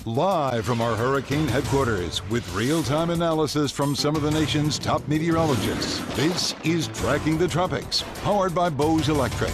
Live from our hurricane headquarters with real-time analysis from some of the nation's top meteorologists, this is Tracking the Tropics, powered by Bose Electric.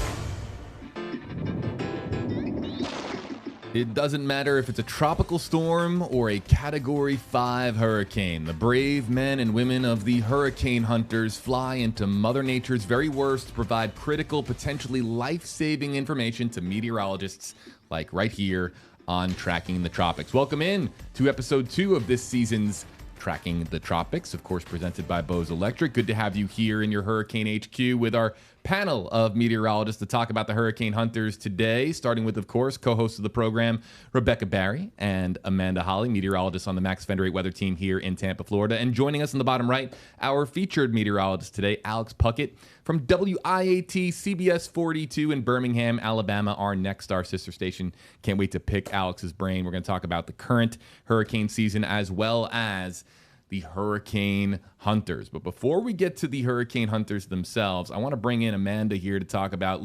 It doesn't matter if it's a tropical storm or a Category 5 hurricane. The brave men and women of the Hurricane Hunters fly into Mother Nature's very worst to provide critical, potentially life-saving information to meteorologists like right here on Tracking the Tropics. Welcome in to episode 2 of this season's Tracking the Tropics, of course, presented by Bose Electric. Good to have you here in your Hurricane HQ with our panel of meteorologists to talk about the Hurricane Hunters today, starting with, of course, co-hosts of the program, Rebecca Barry and Amanda Holly, meteorologists on the Max Fender 8 weather team here in Tampa, Florida. And joining us in the bottom right, our featured meteorologist today, Alex Puckett from WIAT CBS 42 in Birmingham, Alabama, our next, our sister station. Can't wait to pick Alex's brain. We're going to talk about the current hurricane season as well as the Hurricane Hunters. But before we get to the Hurricane Hunters themselves, I want to bring in Amanda here to talk about,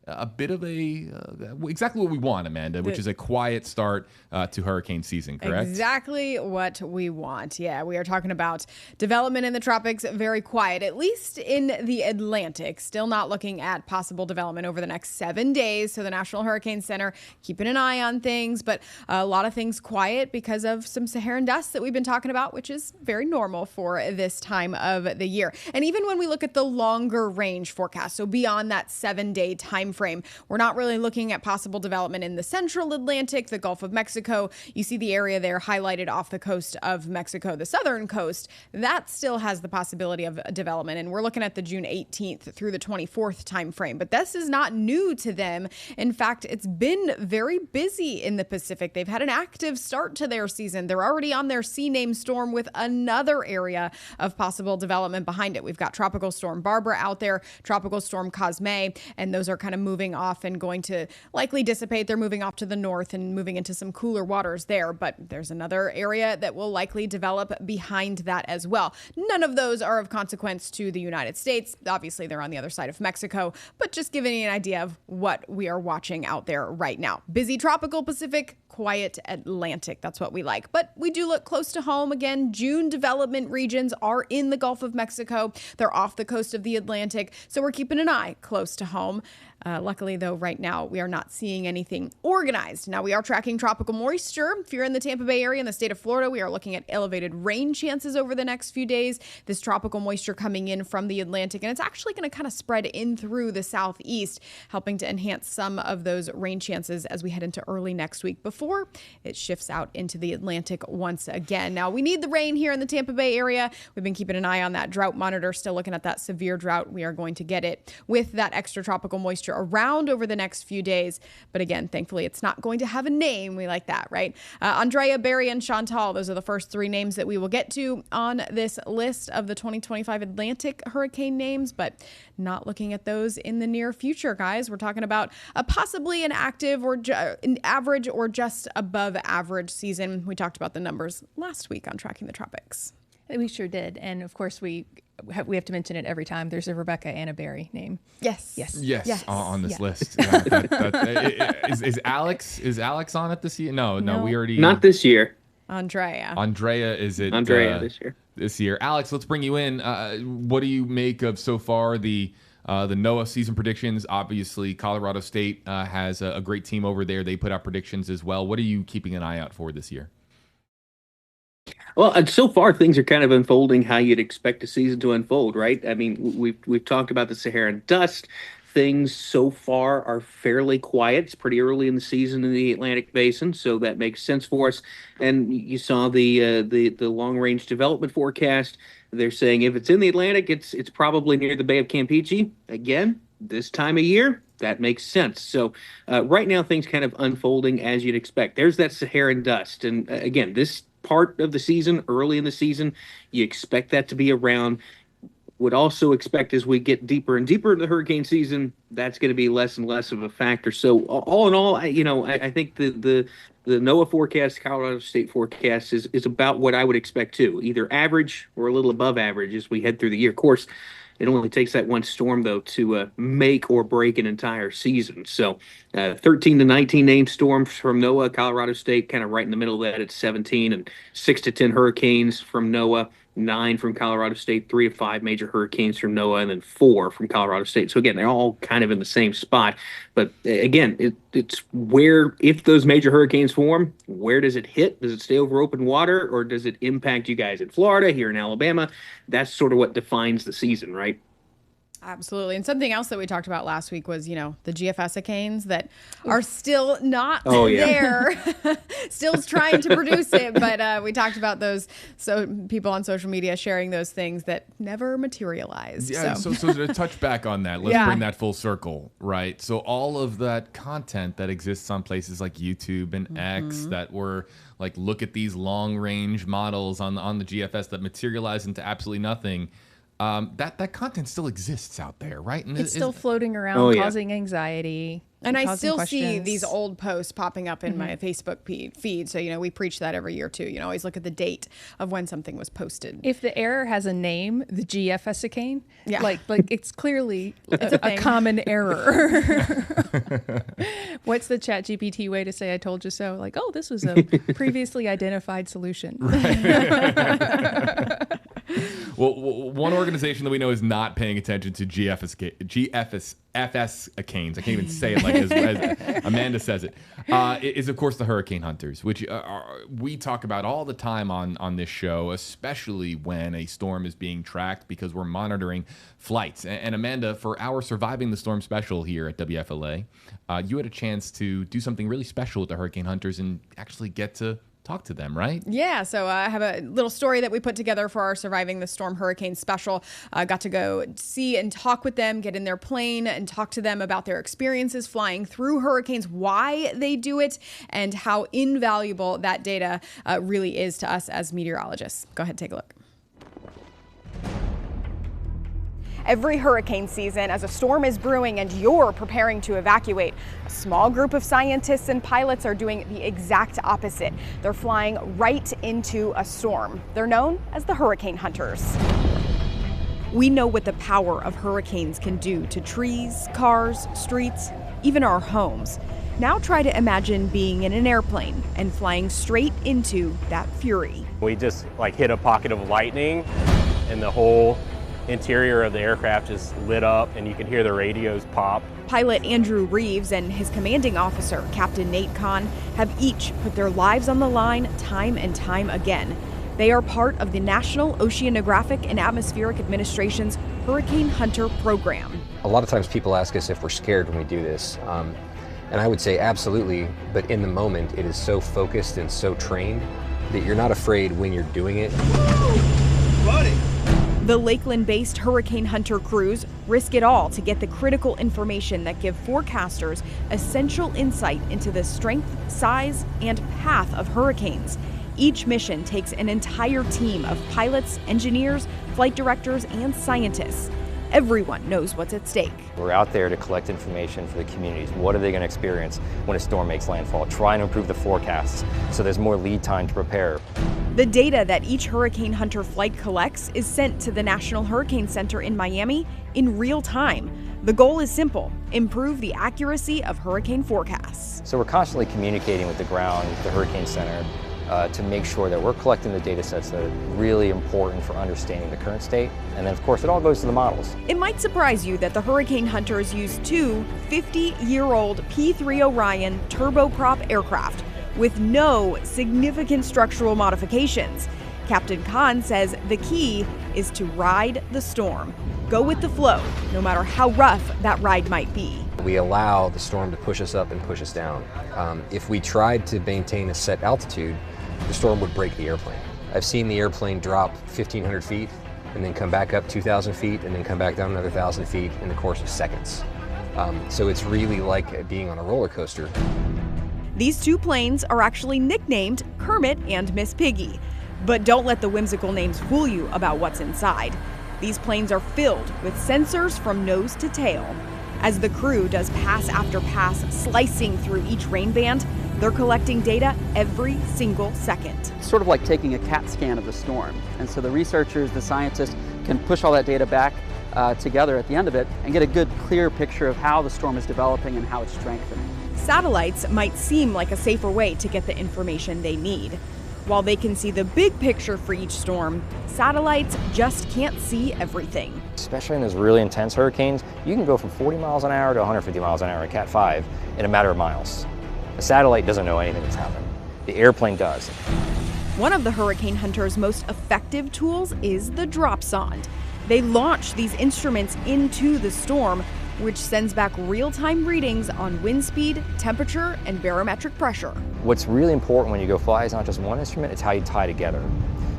a bit of exactly what we want, Amanda, which is a quiet start to hurricane season, correct? Exactly what we want. Yeah, we are talking about development in the tropics, very quiet, at least in the Atlantic. Still not looking at possible development over the next 7 days. So the National Hurricane Center keeping an eye on things, but a lot of things quiet because of some Saharan dust that we've been talking about, which is very normal for this time of the year. And even when we look at the longer range forecast, so beyond that 7-day time frame, we're not really looking at possible development in the central Atlantic, the Gulf of Mexico. You see the area there highlighted off the coast of Mexico, the southern coast. That still has the possibility of development. And we're looking at the June 18th through the 24th time frame. But this is not new to them. In fact, it's been very busy in the Pacific. They've had an active start to their season. They're already on their C-name storm with another area of possible development behind it. We've got Tropical Storm Barbara out there, Tropical Storm Cosme, and those are kind of moving off and going to likely dissipate. They're moving off to the north and moving into some cooler waters there, but there's another area that will likely develop behind that as well. None of those are of consequence to the United States. Obviously, they're on the other side of Mexico, but just giving you an idea of what we are watching out there right now. Busy tropical Pacific, quiet Atlantic. That's what we like. But we do look close to home. Again, June development regions are in the Gulf of Mexico. They're off the coast of the Atlantic, so we're keeping an eye close to home. Luckily, though, right now, we are not seeing anything organized. Now, we are tracking tropical moisture. If you're in the Tampa Bay area in the state of Florida, we are looking at elevated rain chances over the next few days. This tropical moisture coming in from the Atlantic, and it's actually going to kind of spread in through the southeast, helping to enhance some of those rain chances as we head into early next week before it shifts out into the Atlantic once again. Now, we need the rain here in the Tampa Bay area. We've been keeping an eye on that drought monitor, still looking at that severe drought. We are going to get it with that extra tropical moisture around over the next few days. But again, thankfully, it's not going to have a name. We like that, right? Andrea, Barry, and Chantal, those are the first 3 names that we will get to on this list of the 2025 Atlantic hurricane names, but not looking at those in the near future, guys. We're talking about possibly an active or an average or just above average season. We talked about the numbers last week on Tracking the Tropics. We sure did. And of course, we have to mention it every time. There's a Rebecca and a Barry name. Yes. On this list. Is Alex on it this year? No, we already. Not this year. Andrea, is it? Andrea this year. This year. Alex, let's bring you in. What do you make of so far the NOAA season predictions? Obviously, Colorado State has a great team over there. They put out predictions as well. What are you keeping an eye out for this year? Well, so far things are kind of unfolding how you'd expect a season to unfold, right? I mean, we've talked about the Saharan dust. Things so far are fairly quiet. It's pretty early in the season in the Atlantic Basin, so that makes sense for us. And you saw the long range development forecast. They're saying if it's in the Atlantic, it's probably near the Bay of Campeche. Again, this time of year, that makes sense. So right now, things kind of unfolding as you'd expect. There's that Saharan dust, and again, this part of the season, early in the season, you expect that to be around. Would also expect as we get deeper and deeper into the hurricane season, that's going to be less and less of a factor. So all in all, I think the NOAA forecast, Colorado State forecast is about what I would expect too, either average or a little above average as we head through the year. Of course, It only takes that one storm, though, to make or break an entire season. So 13 to 19 named storms from NOAA. Colorado State kind of right in the middle of that at 17, and 6 to 10 hurricanes from NOAA. 9 from Colorado State, 3 of 5 major hurricanes from NOAA, and then 4 from Colorado State. So again, they're all kind of in the same spot. But again, it's where, if those major hurricanes form, where does it hit? Does it stay over open water, or does it impact you guys in Florida, here in Alabama? That's sort of what defines the season, right? Absolutely. And something else that we talked about last week was, the GFS-icanes that are still not there. Still trying to produce it. But we talked about those, so people on social media sharing those things that never materialized. Yeah, so to touch back on that, let's bring that full circle, right? So all of that content that exists on places like YouTube and X that were like, look at these long-range models on the GFS that materialize into absolutely nothing. That content still exists out there, right? And it's still floating around, causing anxiety. And I still see these old posts popping up in my Facebook feed. So, we preach that every year, too. Always look at the date of when something was posted. If the error has a name, the GFS-icane, like it's clearly a common error. What's the ChatGPT way to say I told you so? Like, oh, this was a previously identified solution. Well, one organization that we know is not paying attention to GFS-icanes, I can't even say it like as Amanda says it, is, of course, the Hurricane Hunters, which we talk about all the time on this show, especially when a storm is being tracked, because we're monitoring flights. And Amanda, for our Surviving the Storm special here at WFLA, you had a chance to do something really special with the Hurricane Hunters and actually get to talk to them, right? Yeah, so I have a little story that we put together for our Surviving the Storm Hurricane special. Got to go see and talk with them, get in their plane and talk to them about their experiences flying through hurricanes, why they do it, and how invaluable that data really is to us as meteorologists. Go ahead, take a look. Every hurricane season, as a storm is brewing and you're preparing to evacuate, a small group of scientists and pilots are doing the exact opposite. They're flying right into a storm. They're known as the Hurricane Hunters. We know what the power of hurricanes can do to trees, cars, streets, even our homes. Now try to imagine being in an airplane and flying straight into that fury. We just hit a pocket of lightning, and the whole interior of the aircraft is lit up, and you can hear the radios pop. Pilot Andrew Reeves and his commanding officer, Captain Nate Kahn, have each put their lives on the line time and time again. They are part of the National Oceanographic and Atmospheric Administration's Hurricane Hunter program. A lot of times people ask us if we're scared when we do this. And I would say absolutely, but in the moment, it is so focused and so trained that you're not afraid when you're doing it. Buddy. The Lakeland-based Hurricane Hunter crews risk it all to get the critical information that give forecasters essential insight into the strength, size, and path of hurricanes. Each mission takes an entire team of pilots, engineers, flight directors, and scientists. Everyone knows what's at stake. We're out there to collect information for the communities. What are they going to experience when a storm makes landfall? Trying to improve the forecasts so there's more lead time to prepare. The data that each Hurricane Hunter flight collects is sent to the National Hurricane Center in Miami in real time. The goal is simple: improve the accuracy of hurricane forecasts. So we're constantly communicating with the ground, the Hurricane Center, to make sure that we're collecting the data sets that are really important for understanding the current state. And then, of course, it all goes to the models. It might surprise you that the Hurricane Hunters use two 50-year-old P-3 Orion turboprop aircraft with no significant structural modifications. Captain Kahn says the key is to ride the storm. Go with the flow, no matter how rough that ride might be. We allow the storm to push us up and push us down. If we tried to maintain a set altitude, the storm would break the airplane. I've seen the airplane drop 1,500 feet and then come back up 2,000 feet and then come back down another 1,000 feet in the course of seconds. So it's really like being on a roller coaster. These two planes are actually nicknamed Kermit and Miss Piggy. But don't let the whimsical names fool you about what's inside. These planes are filled with sensors from nose to tail. As the crew does pass after pass, slicing through each rain band, they're collecting data every single second. It's sort of like taking a CAT scan of the storm. And so the researchers, the scientists, can push all that data back together at the end of it and get a good, clear picture of how the storm is developing and how it's strengthening. Satellites might seem like a safer way to get the information they need. While they can see the big picture for each storm, satellites just can't see everything. Especially in those really intense hurricanes, you can go from 40 miles an hour to 150 miles an hour in Cat 5 in a matter of miles. A satellite doesn't know anything that's happening. The airplane does. One of the Hurricane Hunters' most effective tools is the dropsonde. They launch these instruments into the storm, which sends back real-time readings on wind speed, temperature, and barometric pressure. What's really important when you go fly is not just one instrument, it's how you tie together.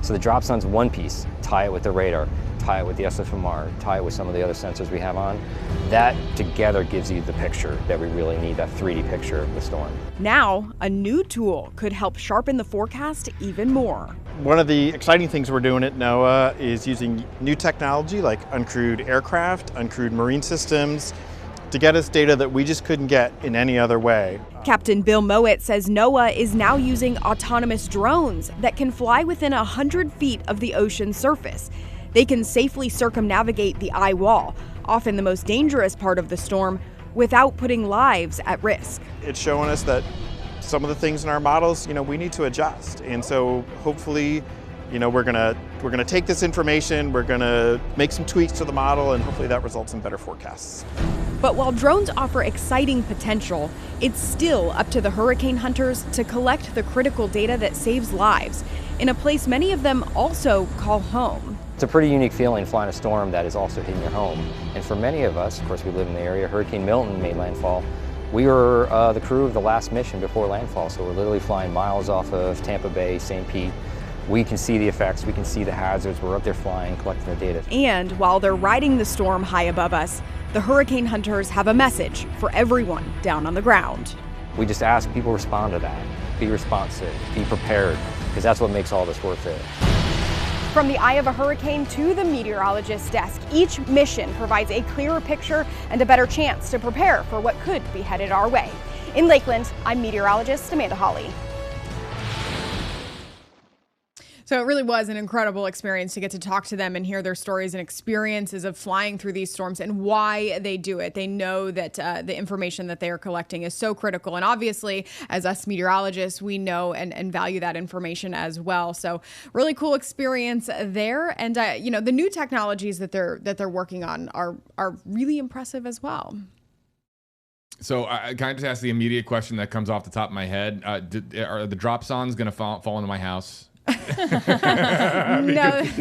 So the dropsonde's one piece, tie it with the radar, tie it with the SFMR, tie it with some of the other sensors we have on. That together gives you the picture that we really need, that 3D picture of the storm. Now, a new tool could help sharpen the forecast even more. One of the exciting things we're doing at NOAA is using new technology like uncrewed aircraft, uncrewed marine systems, to get us data that we just couldn't get in any other way. Captain Bill Mowat says NOAA is now using autonomous drones that can fly within 100 feet of the ocean's surface. They can safely circumnavigate the eye wall, often the most dangerous part of the storm, without putting lives at risk. It's showing us that some of the things in our models, we need to adjust. And so hopefully, we're gonna take this information, we're gonna make some tweaks to the model, and hopefully that results in better forecasts. But while drones offer exciting potential, it's still up to the hurricane hunters to collect the critical data that saves lives in a place many of them also call home. It's a pretty unique feeling flying a storm that is also hitting your home. And for many of us, of course we live in the area, Hurricane Milton made landfall. We were the crew of the last mission before landfall, so we're literally flying miles off of Tampa Bay, St. Pete. We can see the effects, we can see the hazards, we're up there flying, collecting the data. And while they're riding the storm high above us, the hurricane hunters have a message for everyone down on the ground. We just ask people respond to that. Be responsive, be prepared, because that's what makes all this worth it. From the eye of a hurricane to the meteorologist's desk, each mission provides a clearer picture and a better chance to prepare for what could be headed our way. In Lakeland, I'm meteorologist Amanda Hawley. So it really was an incredible experience to get to talk to them and hear their stories and experiences of flying through these storms and why they do it. They know that the information that they are collecting is so critical. And obviously, as us meteorologists, we know and value that information as well. So really cool experience there. And, the new technologies that they're working on are really impressive as well. So I kind of just ask the immediate question that comes off the top of my head. Are the dropsondes going to fall into my house? No.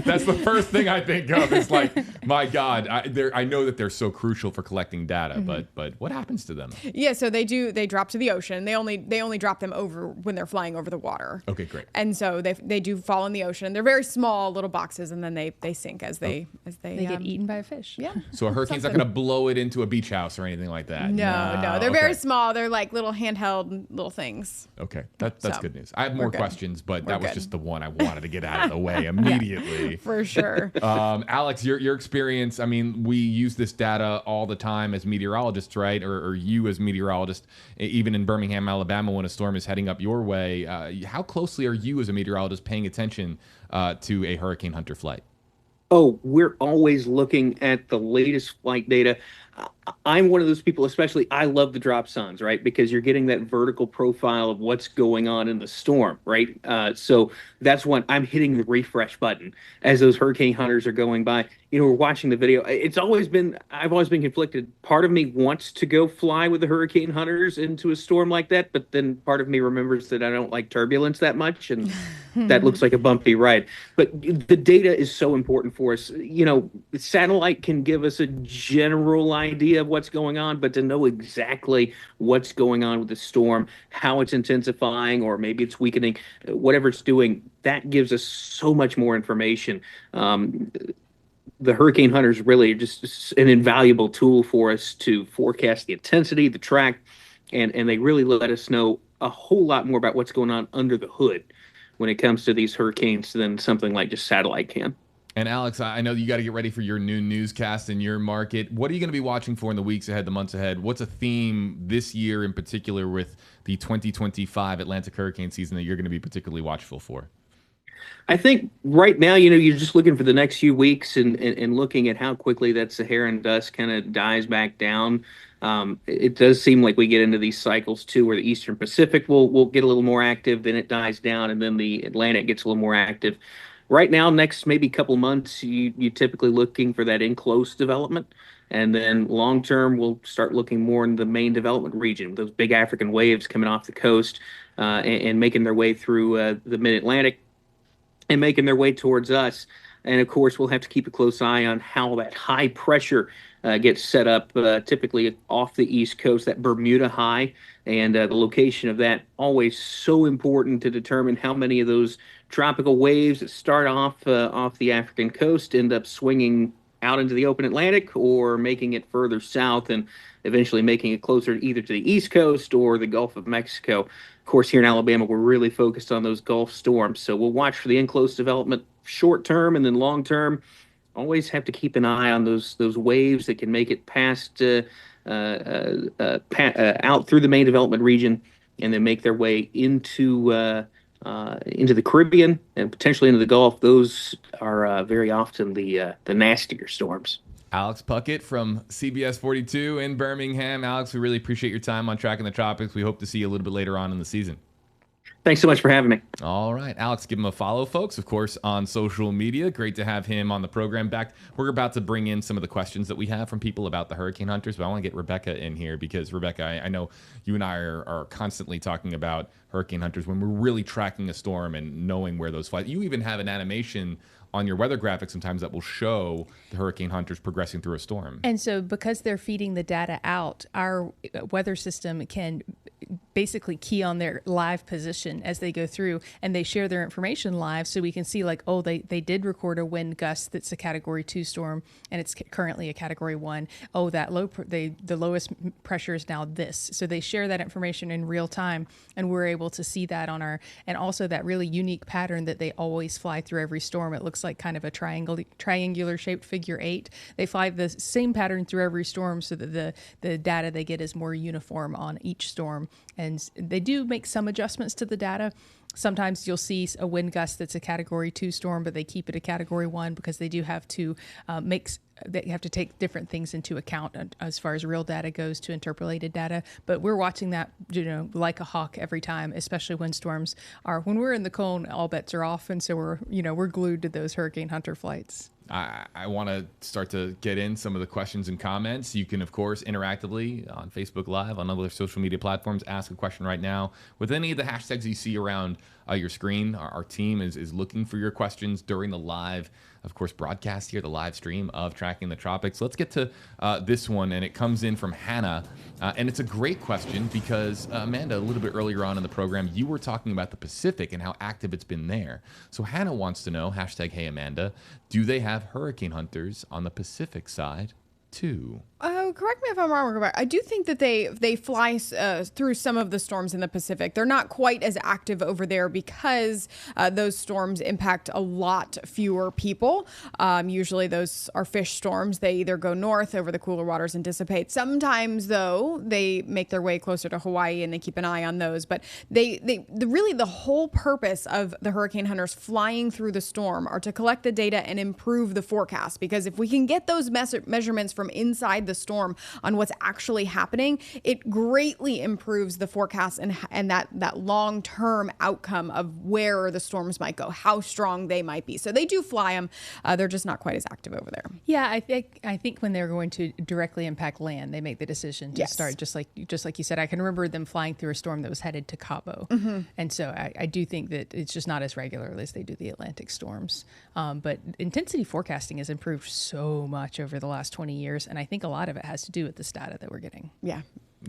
That's the first thing I think of. It's like, my God, I know that they're so crucial for collecting data, but what happens to them? Yeah, so they drop to the ocean. They only drop them over when they're flying over the water. Okay, great. And so they do fall in the ocean. They're very small little boxes, and then they sink as they get eaten by a fish. Yeah. So a hurricane's not going to blow it into a beach house or anything like that. No. They're very small. They're like little handheld little things. Okay, that's good news. I have more questions, but that was just the one I wanted to get out of the way immediately. Yeah, for sure. Alex, your experience, I mean, we use this data all the time as meteorologists, right? Or you as meteorologist, even in Birmingham, Alabama, when a storm is heading up your way. How closely are you as a meteorologist paying attention to a hurricane hunter flight? Oh, we're always looking at the latest flight data. I'm one of those people, especially, I love the dropsondes, right? Because you're getting that vertical profile of what's going on in the storm, right? So that's when I'm hitting the refresh button as those hurricane hunters are going by. We're watching the video. I've always been conflicted. Part of me wants to go fly with the hurricane hunters into a storm like that, but then part of me remembers that I don't like turbulence that much, and that looks like a bumpy ride. But the data is so important for us. Satellite can give us a general idea of what's going on, but to know exactly what's going on with the storm, how it's intensifying, or maybe it's weakening, whatever it's doing, that gives us so much more information. The hurricane hunters really are just an invaluable tool for us to forecast the intensity, the track, and they really let us know a whole lot more about what's going on under the hood when it comes to these hurricanes than something like just satellite can. And Alex, I know you got to get ready for your new newscast in your market. What are you going to be watching for in the weeks ahead, the months ahead? What's a theme this year in particular with the 2025 Atlantic hurricane season that you're going to be particularly watchful for? I think right now, you're just looking for the next few weeks and looking at how quickly that Saharan dust kind of dies back down. It does seem like we get into these cycles too, where the Eastern Pacific will get a little more active, then it dies down, and then the Atlantic gets a little more active. Right now, next maybe couple months, you typically looking for that in-close development. And then long term, we'll start looking more in the main development region, those big African waves coming off the coast and making their way through the mid-Atlantic and making their way towards us. And of course, we'll have to keep a close eye on how that high pressure gets set up, typically off the East Coast, that Bermuda high, and the location of that, always so important to determine how many of those tropical waves that start off the African coast end up swinging out into the open Atlantic or making it further south and eventually making it closer either to the East Coast or the Gulf of Mexico. Of course, here in Alabama, we're really focused on those Gulf storms. So we'll watch for the in-close development short term, and then long term, always have to keep an eye on those waves that can make it past out through the main development region and then make their way into the Caribbean and potentially into the Gulf. Those are very often the nastier storms. Alex Puckett from CBS 42 in Birmingham. Alex, we really appreciate your time on Tracking the Tropics. We hope to see you a little bit later on in the season. Thanks so much for having me. All right, Alex, give him a follow, folks, of course, on social media. Great to have him on the program. Back, we're about to bring in some of the questions that we have from people about the Hurricane Hunters, but I want to get Rebecca in here because, Rebecca, I know you and I are constantly talking about Hurricane Hunters when we're really tracking a storm and knowing where those fly. You even have an animation on your weather graphic sometimes that will show the Hurricane Hunters progressing through a storm. And so because they're feeding the data out, our weather system can basically key on their live position as they go through, and they share their information live, so we can see like, oh, they did record a wind gust that's a Category 2 storm and it's currently a Category 1. Oh, that the lowest pressure is now this. So they share that information in real time, and we're able to see that on our, and also that really unique pattern that they always fly through every storm. It looks like kind of a triangular shaped figure 8. They fly the same pattern through every storm so that the data they get is more uniform on each storm. And they do make some adjustments to the data. Sometimes you'll see a wind gust that's a Category 2 storm, but they keep it a Category 1 because they do have to they have to take different things into account as far as real data goes to interpolated data. But we're watching that, like a hawk every time, especially when storms are, when we're in the cone, all bets are off. And so we're glued to those Hurricane Hunter flights. I want to start to get in some of the questions and comments. You can, of course, interactively on Facebook Live, on other social media platforms, ask a question right now with any of the hashtags you see around your screen. Our team is looking for your questions during the live, of course, broadcast here, the live stream of Tracking the Tropics. Let's get to this one, and it comes in from Hannah. And it's a great question because, Amanda, a little bit earlier on in the program, you were talking about the Pacific and how active it's been there. So Hannah wants to know, hashtag Hey Amanda, do they have Hurricane Hunters on the Pacific side too? Oh, correct me if I'm wrong, Rebecca. I do think that they fly through some of the storms in the Pacific. They're not quite as active over there because those storms impact a lot fewer people. Usually those are fish storms. They either go north over the cooler waters and dissipate. Sometimes, though, they make their way closer to Hawaii and they keep an eye on those. But really the whole purpose of the Hurricane Hunters flying through the storm are to collect the data and improve the forecast. Because if we can get those measurements from inside the storm on what's actually happening, it greatly improves the forecast and that long-term outcome of where the storms might go, how strong they might be. So they do fly them. They're just not quite as active over there. Yeah, I think when they're going to directly impact land, they make the decision to start just like you said. I can remember them flying through a storm that was headed to Cabo. Mm-hmm. And so I do think that it's just not as regularly as they do the Atlantic storms. But intensity forecasting has improved so much over the last 20 years, and I think a lot of it has to do with this data that we're getting. Yeah.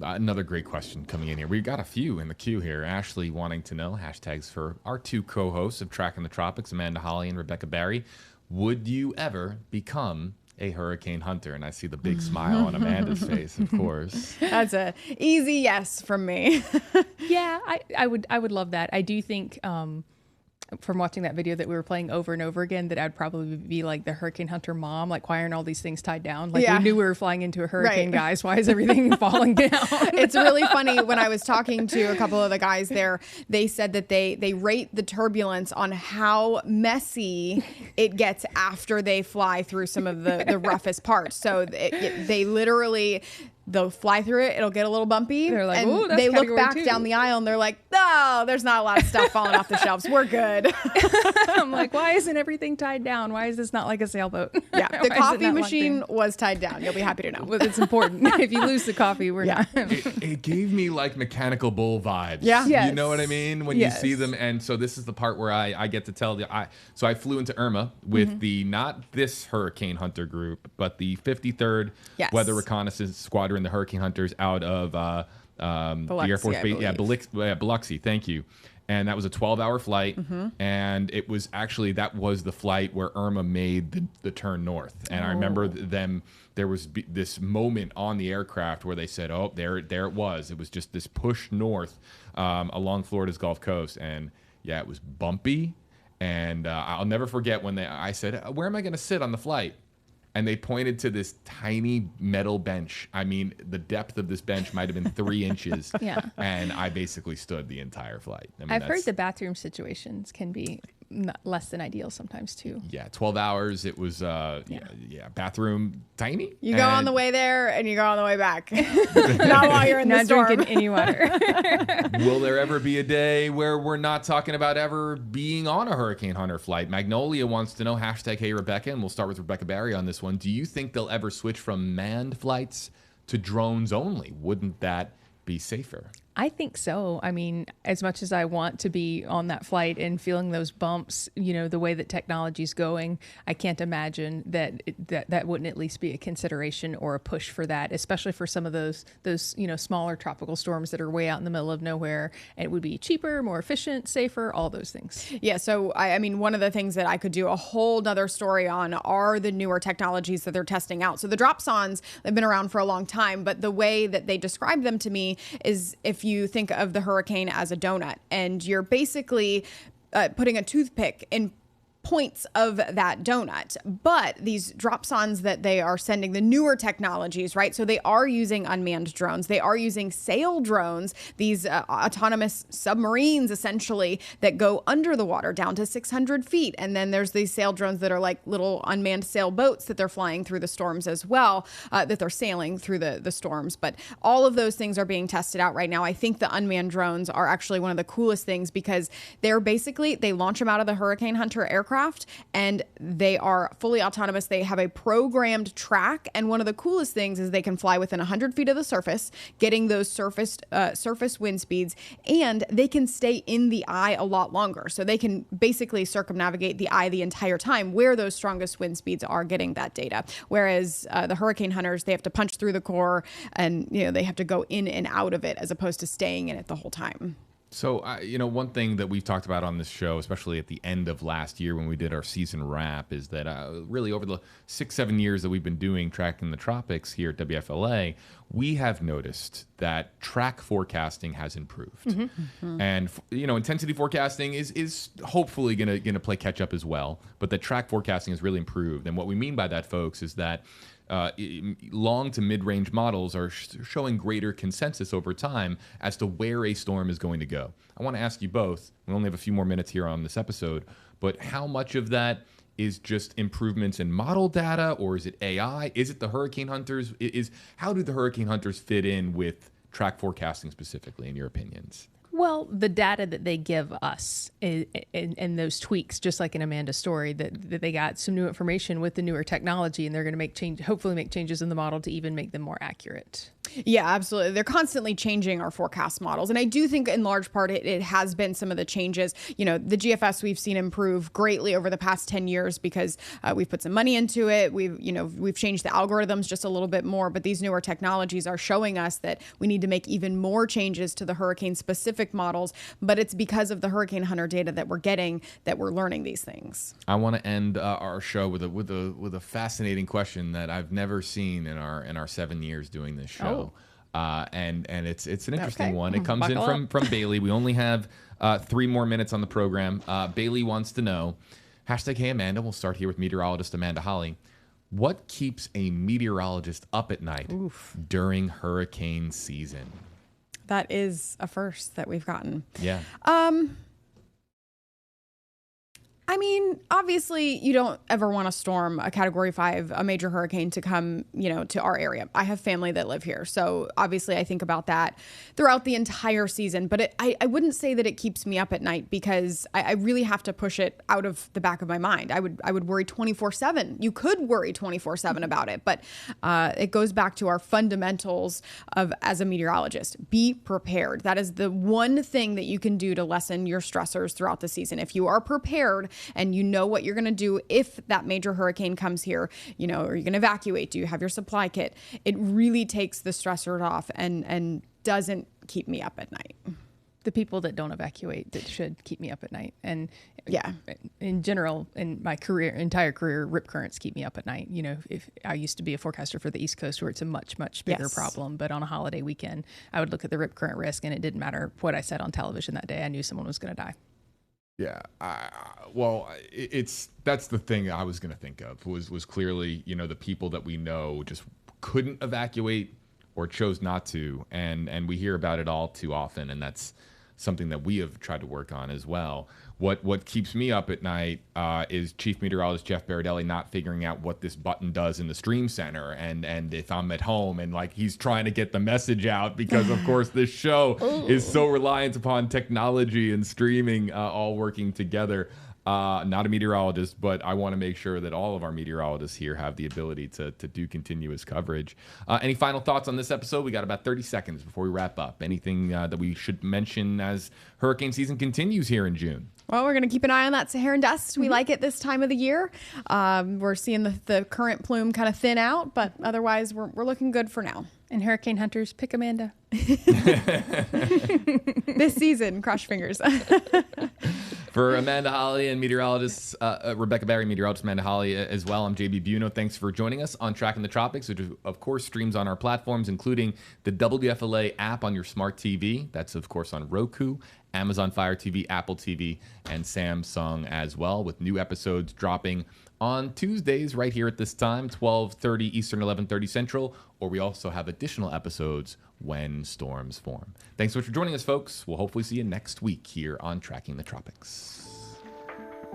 Another great question coming in here. We've got a few in the queue here. Ashley wanting to know, hashtags for our two co-hosts of Tracking the Tropics, Amanda Holly and Rebecca Barry. Would you ever become a hurricane hunter? And I see the big smile on Amanda's face, of course. That's a easy yes from me. Yeah, I would love that. I do think from watching that video that we were playing over and over again, that I'd probably be like the hurricane hunter mom, like, why aren't all these things tied down? Like, we knew we were flying into a hurricane, guys. Why is everything falling down? It's really funny. When I was talking to a couple of the guys there, they said that they rate the turbulence on how messy it gets after they fly through some of the roughest parts. So they literally... They'll fly through it. It'll get a little bumpy. They're like, and ooh, that's they look back Category 2. down the aisle and they're like, no, there's not a lot of stuff falling off the shelves. We're good. I'm like, why isn't everything tied down? Why is this not like a sailboat? Yeah, the coffee machine was tied down. You'll be happy to know. Well, it's important. If you lose the coffee, we're not. It gave me like Mechanical Bull vibes. Yeah. Yes. You know what I mean? When you see them. And so this is the part where I get to tell you. So I flew into Irma with the, not this Hurricane Hunter group, but the 53rd Weather Reconnaissance Squadron, the Hurricane Hunters, out of the Air Force Base. Biloxi, thank you. And that was a 12-hour flight. And it was actually, that was the flight where Irma made the turn north. And I remember there was this moment on the aircraft where they said, oh, there it was. It was just this push north along Florida's Gulf Coast. And yeah, it was bumpy. And I'll never forget when I said, where am I going to sit on the flight? And they pointed to this tiny metal bench. I mean, the depth of this bench might have been 3 inches. Yeah. And I basically stood the entire flight. I mean, I've heard the bathroom situations can be less than ideal sometimes too. Yeah, 12 hours. It was, bathroom tiny. You go on the way there and you go on the way back. Not while you're in the storm. Not drinking any water. Will there ever be a day where we're not talking about ever being on a Hurricane Hunter flight? Magnolia wants to know, #HeyRebecca, and we'll start with Rebecca Barry on this one. Do you think they'll ever switch from manned flights to drones only? Wouldn't that be safer? I think so. I mean, as much as I want to be on that flight and feeling those bumps, you know, the way that technology's going, I can't imagine that that wouldn't at least be a consideration or a push for that, especially for some of those smaller tropical storms that are way out in the middle of nowhere. And it would be cheaper, more efficient, safer, all those things. Yeah. So, I mean, one of the things that I could do a whole nother story on are the newer technologies that they're testing out. So the dropsondes, they've been around for a long time, but the way that they describe them to me is if you think of the hurricane as a donut and you're basically putting a toothpick in points of that donut. But these dropsondes that they are sending, the newer technologies, right? So they are using unmanned drones. They are using sail drones, these autonomous submarines, essentially, that go under the water down to 600 feet. And then there's these sail drones that are like little unmanned sailboats that they're flying through the storms as well, that they're sailing through the storms. But all of those things are being tested out right now. I think the unmanned drones are actually one of the coolest things because they're basically, they launch them out of the Hurricane Hunter aircraft and they are fully autonomous. They have a programmed track. And one of the coolest things is they can fly within 100 feet of the surface, getting those surface wind speeds, and they can stay in the eye a lot longer. So they can basically circumnavigate the eye the entire time where those strongest wind speeds are, getting that data. Whereas the Hurricane Hunters, they have to punch through the core and, you know, they have to go in and out of it as opposed to staying in it the whole time. So, one thing that we've talked about on this show, especially at the end of last year when we did our season wrap, is that really over the 6-7 years that we've been doing Tracking the Tropics here at WFLA, we have noticed that track forecasting has improved. Mm-hmm. And, intensity forecasting is hopefully going to play catch up as well. But the track forecasting has really improved. And what we mean by that, folks, is that long to mid-range models are showing greater consensus over time as to where a storm is going to go. I want to ask you both, we only have a few more minutes here on this episode, but how much of that is just improvements in model data, or is it AI? Is it the Hurricane Hunters? How do the Hurricane Hunters fit in with track forecasting specifically, in your opinions? Well, the data that they give us and those tweaks, just like in Amanda's story, that they got some new information with the newer technology, and they're going to hopefully make changes in the model to even make them more accurate. Yeah, absolutely. They're constantly changing our forecast models. And I do think in large part it has been some of the changes. The GFS we've seen improve greatly over the past 10 years because we've put some money into it. We've changed the algorithms just a little bit more, but these newer technologies are showing us that we need to make even more changes to the hurricane specific models. But it's because of the Hurricane Hunter data that we're getting that we're learning these things. I want to end our show with a fascinating question that I've never seen in our 7 years doing this show. And it's an interesting one. It comes in from Bailey. We only have 3 more minutes on the program. Bailey wants to know, #Hey Amanda, we'll start here with meteorologist Amanda Holly. What keeps a meteorologist up at night during hurricane season? That is a first that we've gotten. Yeah. I mean, obviously, you don't ever want a storm, a Category 5, a major hurricane to come, to our area. I have family that live here, so obviously I think about that throughout the entire season. But I wouldn't say that it keeps me up at night because I really have to push it out of the back of my mind. I would worry 24/7. You could worry 24/7 about it, but it goes back to our fundamentals of as a meteorologist. Be prepared. That is the one thing that you can do to lessen your stressors throughout the season. If you are prepared and you know what you're going to do if that major hurricane comes here, are you going to evacuate? Do you have your supply kit? It really takes the stressors off and doesn't keep me up at night. The people that don't evacuate that should keep me up at night. And in general, in my entire career, rip currents keep me up at night. If I used to be a forecaster for the East Coast where it's a much, much bigger problem, but on a holiday weekend, I would look at the rip current risk and it didn't matter what I said on television that day. I knew someone was going to die. Yeah, that's the thing I was going to think of was clearly, the people that we know just couldn't evacuate or chose not to. And we hear about it all too often. And that's something that we have tried to work on as well. What keeps me up at night is Chief Meteorologist Jeff Berardelli not figuring out what this button does in the Stream Center, and if I'm at home and he's trying to get the message out because of course this show is so reliant upon technology and streaming all working together. Not a meteorologist, but I want to make sure that all of our meteorologists here have the ability to do continuous coverage. Any final thoughts on this episode? We got about 30 seconds before we wrap up. Anything that we should mention as hurricane season continues here in June? Well, we're going to keep an eye on that Saharan dust. We like it this time of the year. We're seeing the current plume kind of thin out, but otherwise we're looking good for now. And Hurricane Hunters, pick Amanda. This season, cross fingers. For Amanda Holly and meteorologist Rebecca Barry, meteorologist Amanda Holly as well, I'm JB Buno. Thanks for joining us on Tracking the Tropics, which of course streams on our platforms, including the WFLA app on your smart TV. That's of course on Roku, Amazon Fire TV, Apple TV, and Samsung as well, with new episodes dropping on Tuesdays right here at this time, 12:30 Eastern, 11:30 Central, or we also have additional episodes when storms form. Thanks so much for joining us, folks. We'll hopefully see you next week here on Tracking the Tropics.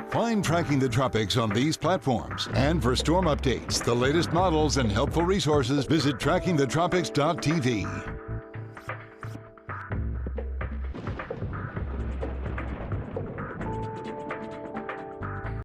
Find Tracking the Tropics on these platforms. And for storm updates, the latest models, and helpful resources, visit trackingthetropics.tv.